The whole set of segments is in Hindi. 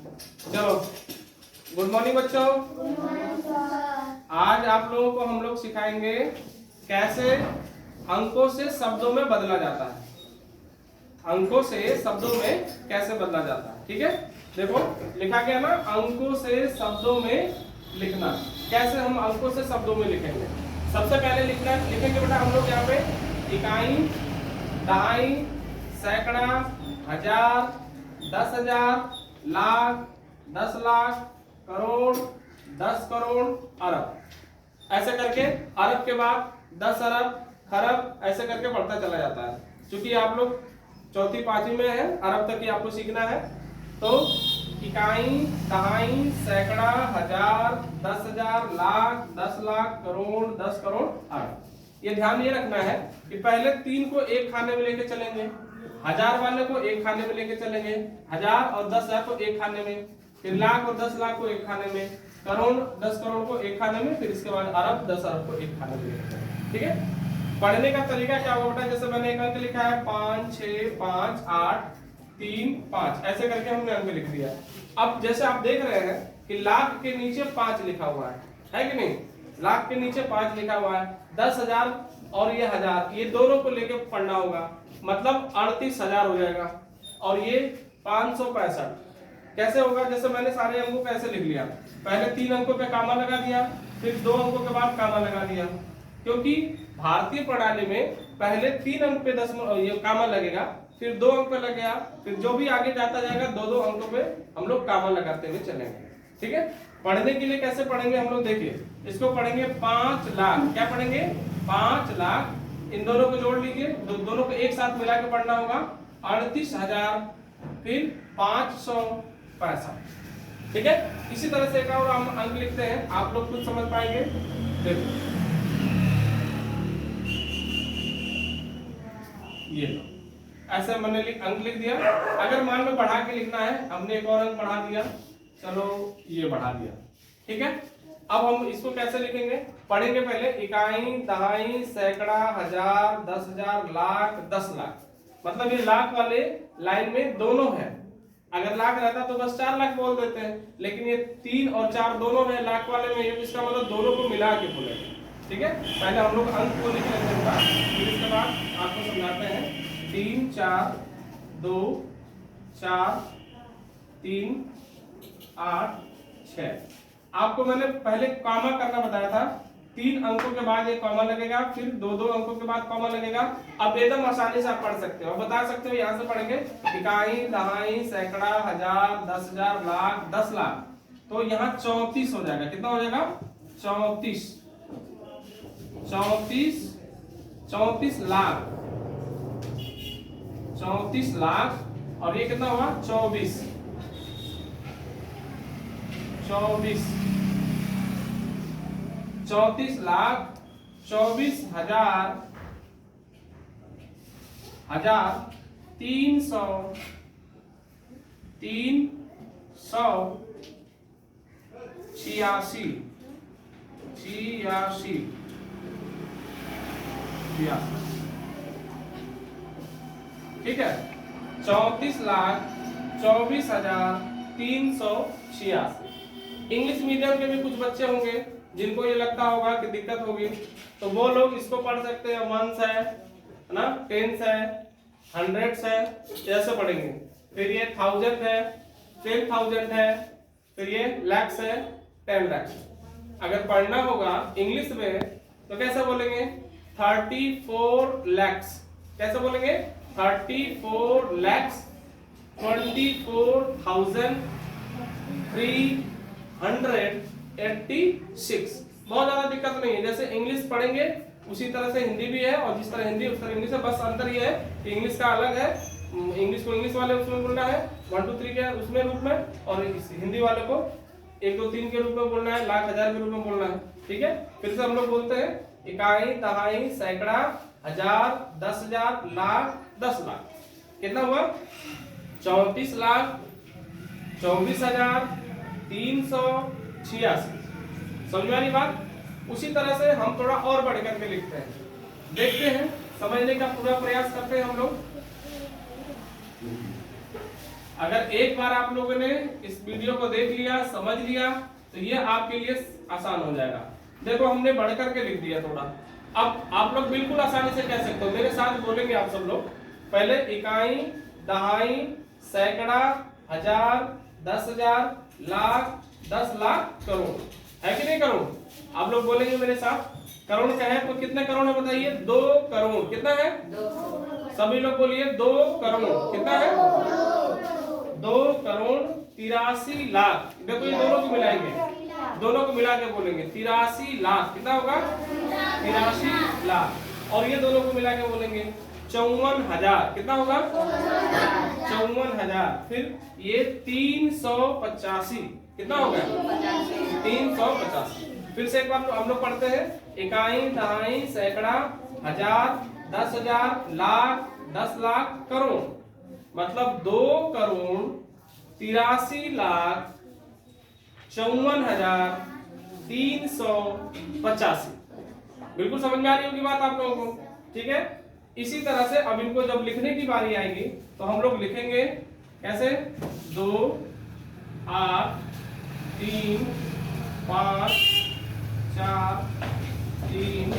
चलो, गुड मॉर्निंग बच्चों। आज आप लोगों को हम लोग सिखाएंगे कैसे अंकों से शब्दों में बदला जाता है। अंकों से शब्दों में कैसे बदला जाता है, ठीक है। देखो लिखा गया ना, अंकों से शब्दों में लिखना। कैसे हम अंकों से शब्दों में लिखेंगे? सबसे पहले लिखेंगे बेटा हम लोग यहाँ पे इकाई, दहाई, सैकड़ा, हजार, 10,000, लाख, 10 लाख, करोड़, 10 करोड़, अरब। ऐसे करके अरब के बाद 10 अरब, खरब, ऐसे करके बढ़ता चला जाता है। क्योंकि आप लोग चौथी पांचवी में है, अरब तक ही आपको सीखना है। तो इकाई, दहाई, सैकड़ा, हजार, 10,000, लाख, 10 लाख, करोड़, 10 करोड़, अरब। ये ध्यान ये रखना है कि पहले 3 को एक खाने में लेके चलेंगे, हजार वाले को एक खाने में लेके चलेंगे, 1000 और 10,000 को एक खाने में, फिर लाख और 10 लाख को एक खाने में, करोड़ 10 करोड़ को एक खाने में, फिर इसके बाद अरब 10 अरब को एक खाने में लेके चलेंगे, ठीक है। पढ़ने का तरीका क्या होगा? जैसे मैंने एक अंक लिखा है 5 6 5 8 3 5, ऐसे करके हमने अंक लिख दिया। अब जैसे आप देख रहे हैं कि लाख के नीचे 5 लिखा हुआ है कि नहीं? लाख के नीचे 5 लिखा हुआ है। 10,000 और ये 1000, ये दोनों को लेके पढ़ना होगा, मतलब 38,000 हो जाएगा। और ये 565 कैसे होगा? जैसे मैंने सारे अंकों को ऐसे लिख लिया, पहले 3 अंकों पे कामा लगा दिया, फिर 2 अंकों के बाद कामा लगा दिया। क्योंकि भारतीय प्रणाली में पहले 3 अंक पे ये कामा लगेगा, फिर 2 अंक पे लगेगा, फिर जो भी आगे जाता जाएगा 2-2 अंकों पे हम लोग कामा लगाते हुए चलेंगे, ठीक है। पढ़ने के लिए कैसे पढ़ेंगे हम लोग? देखिए, इसको पढ़ेंगे 5 लाख। क्या पढ़ेंगे? 5 लाख। इन दोनों को जोड़ लीजिए, दोनों को एक साथ मिला के पढ़ना होगा। 38,000, फिर 565, ठीक है। इसी तरह से एक और हम अंक लिखते हैं, आप लोग कुछ समझ पाएंगे। देखो ये ऐसे मैंने अंक लिख दिया। अगर मान लो बढ़ा के लिखना है, हमने एक और अंक बढ़ा दिया, चलो ये बढ़ा दिया, ठीक है। अब हम इसको कैसे लिखेंगे? पढ़ेंगे पहले इकाई, दहाई, सैकड़ा, हजार, 10,000, लाख, 10 लाख। मतलब ये लाख वाले लाइन में दोनों है। अगर लाख रहता तो बस 4 लाख बोल देते हैं, लेकिन ये 3 और 4 दोनों है लाख वाले में, इसका मतलब दोनों को मिला के बोलेंगे, ठीक है। पहले हम लोग अंक को लिख लेते हैं, फिर इसके बाद आपको समझाते हैं। 3 4 2 4 3 8 6। आपको मैंने पहले कॉमा करना बताया था। 3 अंकों के बाद एक कॉमा लगेगा, फिर 2-2 अंकों के बाद कॉमा लगेगा। अब एकदम आसानी से आप पढ़ सकते हो, बता सकते हो। यहाँ से पढ़ेंगे इकाई, दहाई, सैकड़ा, हजार, 10,000, लाख, 10 लाख। तो यहाँ 34 हो जाएगा। कितना हो जाएगा? 34 लाख। 34 लाख। और ये कितना हुआ? 24 34 लाख 24 हजार 300 86 ठीक है। 34 लाख 24 हजार 386। इंग्लिश मीडियम के भी कुछ बच्चे होंगे जिनको ये लगता होगा कि दिक्कत होगी, तो वो लोग इसको पढ़ सकते हैं। वंस है ना, टेंस है, हंड्रेड्स है, ऐसे पढ़ेंगे। फिर ये 1000 है, 10,000 है, फिर ये लैक्स है, 10 लैक्स। अगर पढ़ना होगा इंग्लिश में तो कैसे बोलेंगे? 34 लैक्स। कैसे बोलेंगे? 34 लैक्स 24,386। बहुत ज्यादा दिक्कत नहीं है। जैसे इंग्लिश पढ़ेंगे उसी तरह से हिंदी भी है, और जिस तरह हिंदी उस तरह इंग्लिश है। बस अंतर ये है कि इंग्लिश का अलग है, इंग्लिश को इंग्लिश वाले उसमें बोलना है 1 2 3 के उसमें रूप में, और हिंदी वाले को 1 2 3 के रूप में बोलना है, लाख हजार के रूप में बोलना है, ठीक है। फिर से हम लोग बोलते हैं इकाई, दहाई, सैकड़ा, हजार, 10,000, लाख, 10 लाख। कितना हुआ? 34 लाख 24,386। समझ में आ रही बात? उसी तरह से हम थोड़ा और बढ़ करके लिखते हैं, देखते हैं, समझने का पूरा प्रयास करते हैं हम लोग। अगर एक बार आप लोगों ने इस वीडियो को देख लिया, समझ लिया, तो ये आपके लिए आसान हो जाएगा। देखो हमने बढ़ करके लिख दिया थोड़ा। अब आप लोग बिल्कुल आसानी से कह सकते हो, मेरे साथ बोलेंगे आप सब लोग। पहले इकाई, दहाई, सैकड़ा, हजार, 10,000, लाख, 10 लाख, करोड़, है कि नहीं करोड़? आप लोग बोलेंगे मेरे साथ। करोड़ क्या है? तो कितने करोड़ है बताइए? 2 करोड़। कितना है? 2। सभी लोग बोलिए 2 करोड़। कितना है? 2 करोड़ 83 लाख। देखो ये दोनों को मिलाएंगे, दोनों को मिला के बोलेंगे 83 लाख। कितना होगा? 83 लाख। और ये दोनों को मिला के बोलेंगे 54,000। कितना होगा? 54,000। फिर ये 385। कितना हो गया? 385। फिर से एक बार हम लोग पढ़ते हैं। इकाई, दहाई, सैकड़ा, हजार, 10,000, लाख, 10 लाख, करोड़। मतलब 2 करोड़ 83 लाख 54,385। बिल्कुल समझ में आ रही होगी बात आप लोगों को? ठीक है। इसी तरह से अब इनको जब लिखने की बारी आएगी तो हम लोग लिखेंगे कैसे? 2, 8, 3, 5, 4, 3,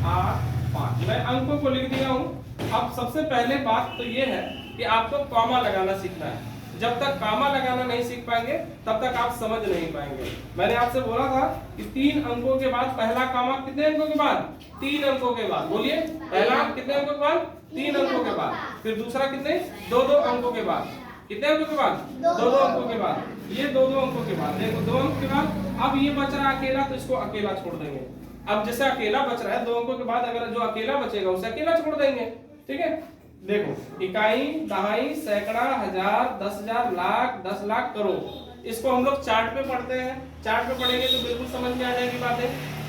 8, 5। मैं अंकों को लिख दिया हूं। अब सबसे पहले बात तो ये है कि आपको कॉमा लगाना सीखना है। जब तक कॉमा लगाना नहीं सीख पाएंगे तब तक आप समझ नहीं पाएंगे। मैंने आपसे बोला था कि 3 अंकों के बाद पहला कॉमा कितने अंकों के बाद? 3 अंकों के बाद। बोलिए, पहला कितने अंकों के बाद? 3 अंकों के बाद। फिर दूसरा कितने? 2-2 अंकों के बाद। कितने अंकों के बाद? 2-2 अंकों के बाद। ये 2-2 अंकों के बाद। देखो 2 अंकों के बाद अब ये बच रहा अकेला, तो इसको अकेला छोड़ देंगे। अब जैसे अकेला बच रहा है 2 अंकों के बाद, अगर जो अकेला बचेगा उसे अकेला छोड़ देंगे। ठीक है। देखो इकाई, दहाई, सैकड़ा, हजार, 10,000, लाख, 10 लाख, करोड़। इसको हम लोग चार्ट पे पढ़ते हैं। चार्ट पे पढ़ेंगे तो बिल्कुल समझ में आ जाएगी बातें।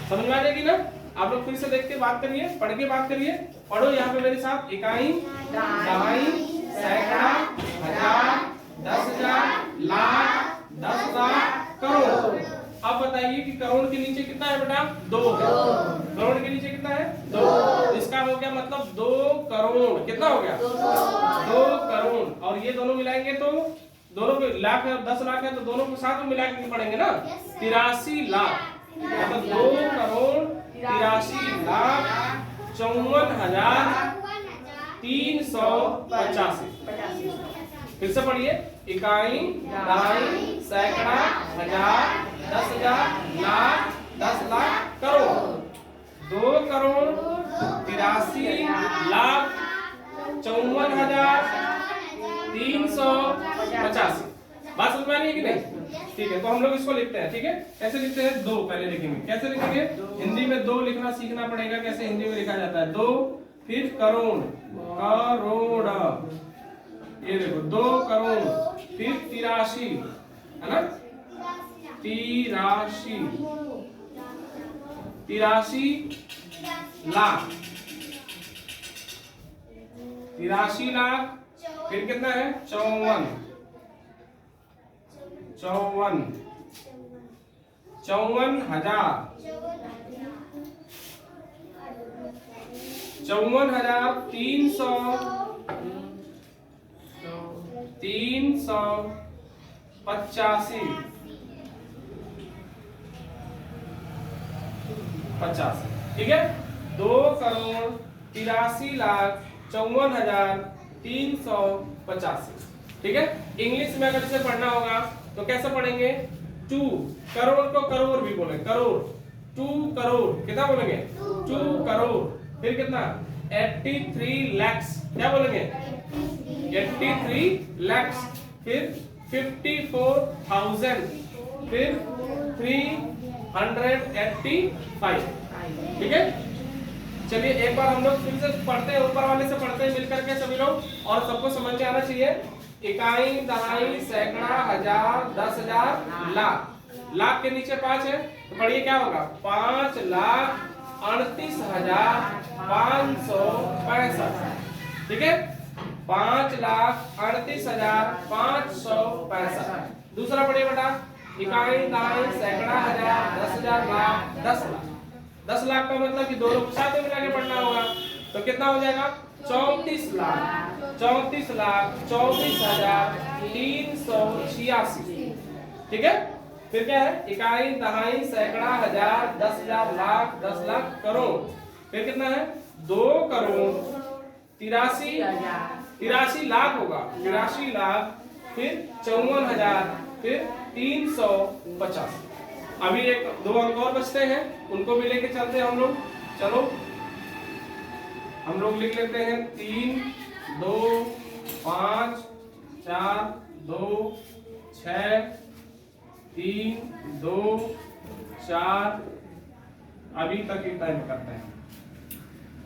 समझ में आ जाएगी ना? आप लोग फिर से देख के बात करिए, पढ़ के बात करिए। पढ़ो यहाँ पे मेरे साथ। इकाई, दहाई, सैकड़ा, हजार, 10,000, लाख, 10 लाख, करोड़। अब बताइए कि करोड़ के नीचे कितना है बेटा? 2 है। करोड़ के नीचे कितना है? 2। इसका हो गया मतलब 2 करोड़। कितना हो गया? 2 करोड़। और ये दोनों मिलाएंगे तो दोनों को लाख है, 10 लाख है, तो दोनों को साथ में मिला के पढ़ेंगे ना? 83 लाख। मतलब 2 करोड़ 83 लाख 54,385। फिर से पढ़िए। इकाई, दहाई, सैकड़ा, हजार, 10,000, लाख, 10 लाख, करोड़। 2 करोड़ 83 लाख 54,385। बात समझ में आ रही है कि नहीं? ठीक है, तो हम लोग इसको लिखते हैं। ठीक है, कैसे लिखते हैं? 2 पहले लिखेंगे। कैसे लिखेंगे? हिंदी में 2 लिखना सीखना पड़ेगा। कैसे हिंदी में लिखा जाता है? 2, फिर करोड़, करोड़। ये देखो 2 करोड़, फिर 83, है ना? 83 लाख, 83 लाख। फिर कितना है? 54, 54,000, 385। ठीक है। 2 करोड़ 83 लाख 54,385। ठीक है। इंग्लिश में अगर इसे पढ़ना होगा तो कैसे पढ़ेंगे? 2 करोड़ को करोड़ भी बोले, करोड़। 2 करोड़ कितना बोलेंगे? 2 करोड़। फिर कितना? 83 lakhs। क्या बोलेंगे? 83 lakhs। फिर 54,000। फिर 385। ठीक है। चलिए एक बार हम लोग फिर से पढ़ते हैं, ऊपर वाले से पढ़ते हैं मिलकर के सभी लोग, और सबको समझ में आना चाहिए। इकाई, दहाई, सैकड़ा, हजार, 10,000, लाख। लाख के नीचे 5 है तो पढ़िए क्या होगा? 5,38,565। ठीक है। 5,38,565। दूसरा पढ़िए बेटा। इकाई, दहाई, सैकड़ा, हजार, 10,000, लाख, 10 लाख। 10 लाख का मतलब कि दोनों को साथ में मिला के पढ़ना होगा। तो कितना हो जाएगा? 34,24,24,386। ठीक है। फिर क्या है? इकाई, दहाई, सैकड़ा, हजार, 10,000, लाख, 10 लाख, करोड़। फिर कितना है? 2,83,83 लाख होगा, 83 लाख, फिर 54,000, फिर 350। अभी एक दो अंक और बचते हैं, उनको भी लेके चलते हैं हम लोग। चलो हम लोग लिख लेते हैं 3, 2, 5, 4, 2, 6, 3, 2, 4, अभी तक इतना ही करते हैं।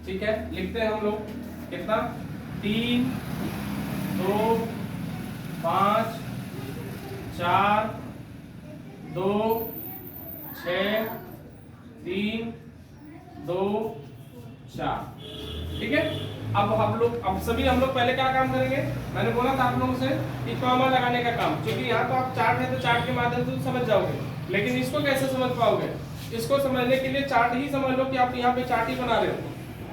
ठीक है, लिखते हैं हम लोग कितना? 3, 2, 5, 4, 2, 6, 3, 2, 4। ठीक है। अब सभी हम लोग पहले क्या काम करेंगे? मैंने बोला था आप लोगों से कि कॉमा लगाने का काम, क्योंकि यहाँ तो आप चार्ट है तो चार्ट के माध्यम से समझ जाओगे, लेकिन इसको कैसे समझ पाओगे? इसको समझने के लिए चार्ट ही समझ लो कि आप यहाँ पे चार्ट ही बना रहे हो,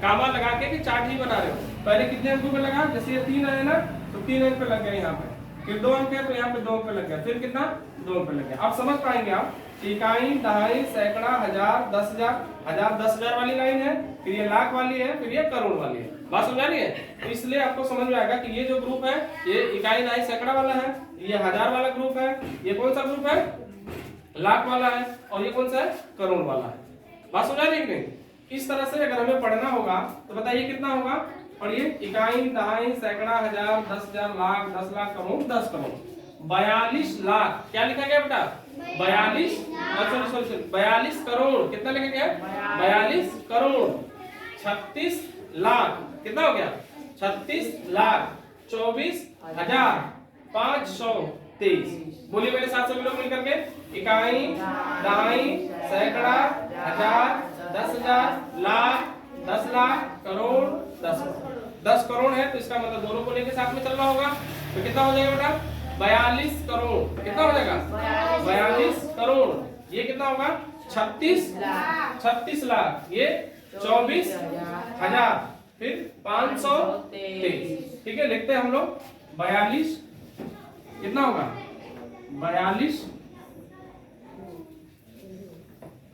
कामा लगा के कि चार्ट ही बना रहे हो। पहले कितने अंकों पे लगा? जैसे ये 3 है ना, तो 3 अंक पे लग गया यहाँ पे, फिर 2 अंक है तो यहाँ पे 2 अंक पे लग गया, फिर कितना? 2 अंक पे लग गया। अब समझ पाएंगे आप, इकाई, दहाई, सैकड़ा, हजार, 10,000, हजार 10,000 वाली लाइन है, फिर ये लाख वाली है, फिर ये करोड़ वाली है। बात समझ आ रही है? तो इसलिए आपको समझ में आएगा कि ये जो ग्रुप है ये इकाई, दहाई, सैकड़ा वाला है, ये हजार वाला ग्रुप है, ये कौन सा ग्रुप है? लाख वाला है, और ये कौन सा है? करोड़ वाला है। बात समझ आ रही है कि नहीं? इस तरह से अगर हमें पढ़ना होगा तो बताइए कितना होगा? और ये इकाई, दहाई, सैकड़ा, हजार, 10,000, लाख, 10 लाख, करोड़, 10 करोड़, 42 लाख। क्या लिखा गया बेटा? 42 42 करोड़। कितना लिखा गया? 42 करोड़ 36 लाख। कितना हो गया? 36 लाख 24,523। बोलिए मेरे साथ सभी लोग मिलकर के, इकाई, दहाई, सैकड़ा, हजार, 10,000, लाख, 10 लाख, करोड़, 10 करोड़। 10 करोड़ है तो इसका मतलब दोनों को लेके साथ में चलना होगा। तो कितना हो जाएगा बेटा? 42 करोड़। कितना हो जाएगा? 42 करोड़। ये कितना होगा? 36 लाख। ये 24,000, फिर 523। ठीक है, लिखते हैं हम लोग 42। कितना होगा? 42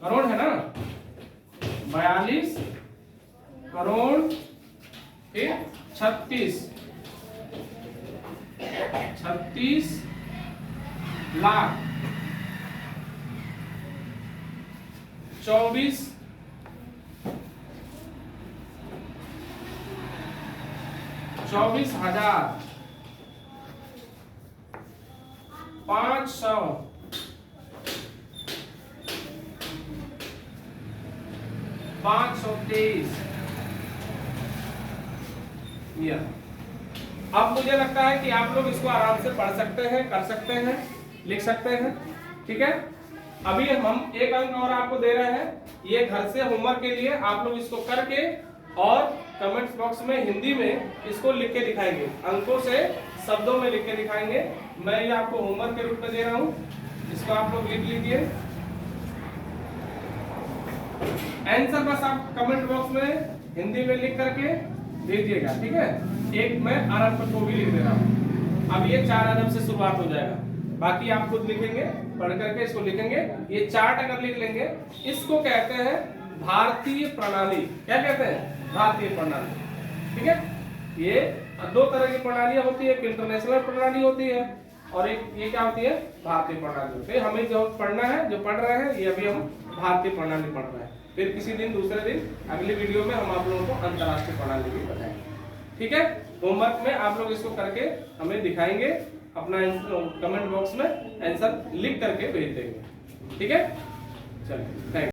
करोड़ है ना, 42 करोड़, फिर 36 लाख 24,000 500 523। अब मुझे लगता है कि आप लोग इसको आराम से पढ़ सकते हैं, कर सकते हैं, लिख सकते हैं। ठीक है, अभी हम एक अंक और आपको दे रहे हैं, ये घर से होमवर्क के लिए आप लोग इसको करके और कमेंट्स बॉक्स में हिंदी में इसको लिख के दिखाएंगे, अंकों से शब्दों में लिख के दिखाएंगे। मैं ये आपको होमवर्क के रूप में दे रहा हूँ, इसको आप लोग लिख लीजिए। आंसर बस आप कमेंट बॉक्स में हिंदी में लिख करके दीजिएगा। ठीक है, एक मैं अरब को भी लिख दे रहा हूँ। अब ये 4 अरब से शुरुआत हो जाएगा, बाकी आप खुद लिखेंगे, पढ़ करके इसको लिखेंगे। ये चार्ट अगर लिख लेंगे, इसको कहते हैं भारतीय प्रणाली। क्या कहते हैं? भारतीय प्रणाली। ठीक है, ये 2 तरह की प्रणालियां होती है, एक इंटरनेशनल प्रणाली होती है और एक ये क्या होती है? भारतीय प्रणाली होती है। हमें जो पढ़ना है, जो पढ़ रहे हैं, ये अभी हम भारतीय प्रणाली पढ़ रहे हैं। फिर किसी दिन, दूसरे दिन, अगली वीडियो में हम आप लोगों को अंतरराष्ट्रीय प्रणाली भी बताएंगे। ठीक है, होमवर्क में आप लोग इसको करके हमें दिखाएंगे, अपना कमेंट बॉक्स में आंसर लिख करके भेज देंगे। ठीक है, चलिए, थैंक यू।